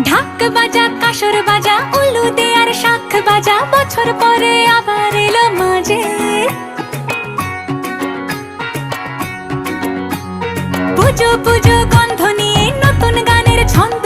ঢাক বাজা কাসর বাজা উলু দে আর শাখ বাজা, বছর পরে আবার এলো মাঝে। পুজো পুজো গন্ধ নিয়ে নতুন গানের ছন্দ